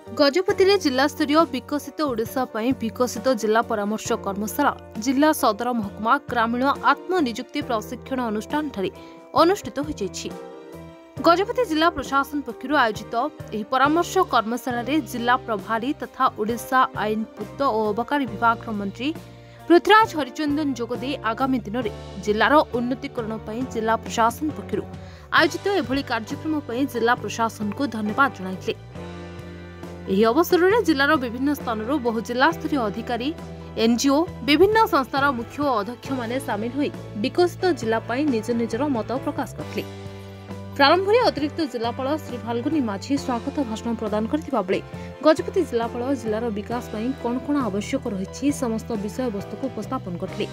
गजपति जिला स्तरीय विकसित ओडिशा विकसित जिला परामर्श कर्मशाला जिला सदर महकुमा ग्रामीण आत्मनिजुक्ति प्रशिक्षण अनुष्ठान अनुष्ठित हो गजपति जिला प्रशासन पक्षर आयोजित यह परामर्श कर्मशाला जिला प्रभारी तथा ओडिशा आईन पूर्त और अबकारी विभाग मंत्री पृथ्वीराज हरिचंदन जोगदे आगामी दिन में जिलार उन्नतीकरण जिला प्रशासन पक्षर आयोजित एभली कार्यक्रम जिला प्रशासन को धन्यवाद जणाइले। यह अवसर में जिलार विभिन्न स्थानों बहु जिला स्तरीय अधिकारी एनजीओ विभिन्न संस्थार मुख्य और अध्यक्ष माने सामिल होई विकसित जिला निज निजर मत प्रकाश करते। प्रारंभ में अतिरिक्त जिलापाल श्री फाल्गुनी माझी स्वागत भाषण प्रदान करथिबा बेले गजपति जिलापाल जिलार विकास कौन कौन आवश्यक रही समस्त विषय वस्तु को उपस्थापन करथिले।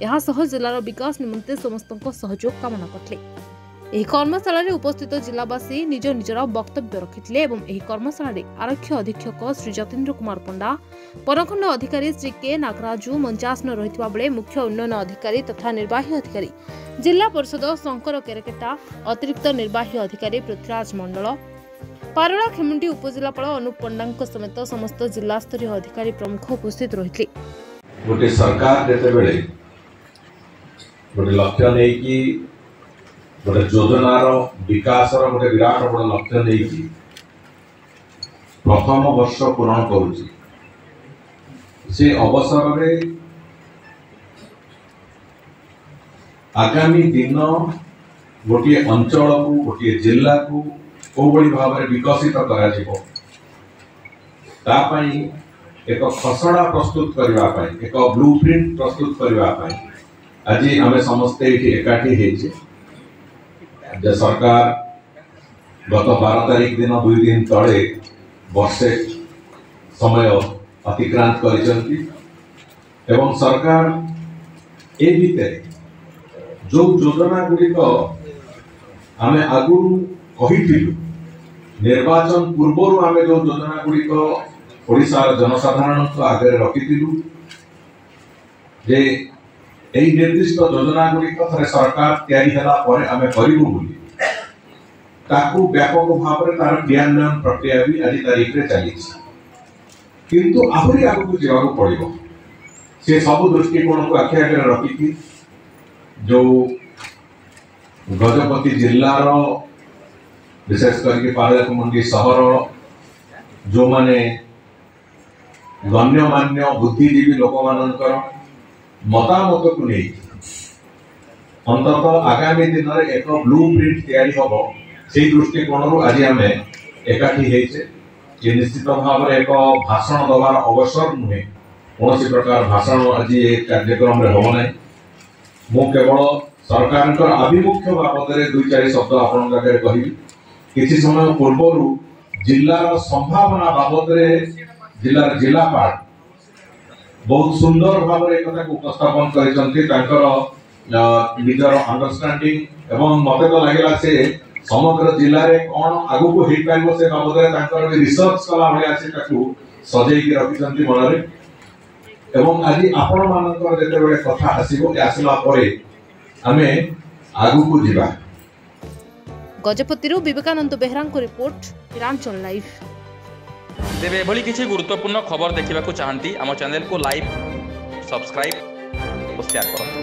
एहा सह जिलार विकास निमंते समस्त सहयोग कामना करथिले। ଏହି କର୍ମଶାଳାରେ ଉପସ୍ଥିତ ଜିଲ୍ଲାବାସୀ ନିଜ ନିଜର ବକ୍ତବ୍ୟ ରଖିଥିଲେ ଏବଂ ଏହି କର୍ମଶାଳାରେ ଆରକ୍ଷୀ ଅଧୀକ୍ଷକ ଶ୍ରୀ ଯତୀନ୍ଦ୍ର କୁମାର ପଣ୍ଡା, ପରଖଣ୍ଡ ଅଧିକାରୀ ଶ୍ରୀ କେ ନାଗରାଜୁ ମଞ୍ଚାସନ ରହିଥିବା ବେଳେ ମୁଖ୍ୟ ଉନ୍ନୟନ ଅଧିକାରୀ ତଥା ନିର୍ବାହୀ ଅଧିକାରୀ ଜିଲ୍ଲା ପରିଷଦ ଶଙ୍କର କେରକେଟା, ଅତିରିକ୍ତ ନିର୍ବାହୀ ଅଧିକାରୀ ପୃଥ୍ୱୀରାଜ ମଣ୍ଡଳ, ପାରଳା ଖେମୁଣ୍ଡି ଉପଜିଲ୍ଲାପାଳ ଅନୁପ ପଣ୍ଡାଙ୍କ ସମେତ ସମସ୍ତ ଜିଲ୍ଲାସ୍ତରୀୟ ଅଧିକାରୀ ପ୍ରମୁଖ ଉପସ୍ଥିତ ରହିଥିଲେ। ଗୋଟେ ସରକାର ଯେତେବେଳେ ଗୋଟେ ଲକ୍ଷ୍ୟ ନେଇକି गोटे योजनार विकास गोटे विराट बड़ लक्ष्य नहीं प्रथम वर्ष पूरण करुच्ची से अवसर में आगामी दिन गोटे अंचल को गोटे जिला को कौ भाव में विकसित कर एक खसड़ा प्रस्तुत करने एक ब्लूप्रिंट प्रस्तुत करने आज आम समस्ते एकाठी सरकार गत 12 तारीख दिन 2 दिन तले वर्षे समय अतिक्रांत करिसंती एवं सरकार ए भितर जो योजना गुड़िक आमे आगु कहिथिलु निर्वाचन पूर्व आमे जो योजना गुड़िक ओडिशार जनसाधारण को आगे रखिथिलु जे एई निर्दिष्ट योजना गुड़िक थरे सरकार तैयारी हला परे आमे करिबु बोली ताकू व्यापक भाव में तार क्रियान्वयन प्रक्रिया भी आज तारीख में चली किंतु आहरी आगू जावाक पड़िबो से सब दृष्टिकोण को आखि आगे रखिकी जो गजपति जिल्लार विशेष करके पारलाखेमुंडी सहर जो माने गण्यमान्य बुद्धिजीवी लोक मानकर मतामत को नहीं अंततः आगामी दिन में एक ब्लूप्रिंट तैयारी हम से दृष्टिकोण आज आम एकाठी ये निश्चित भाव में एक भाषण दबार अवसर नुहे कौन प्रकार भाषण आज ये कार्यक्रम में हम ना मु केवल सरकार आभिमुख्य बाबद 2-4 शब्द आपण कहि किसी समय पूर्व जिलार संभावना बाबद जिलार जिलापाल बहुत सुंदर भाव में एक उपस्थापन निजर अंडरस्टैंडिंग एवं मत तो लगे से समग्र जिले में कौन आगू को हो पार से बाबद रिसर्च कला भाया से सजेकी रखिंट मन एवं आज आपण मानकर जिते कथा आसला आम आगू को जीवा। Gajapati Vivekananda Behera report Hiranchal live. तेरे एभली किसी गुरुत्वपूर्ण खबर देखा चाहती आम चैनल को लाइक सब्सक्राइब और शेयर करें।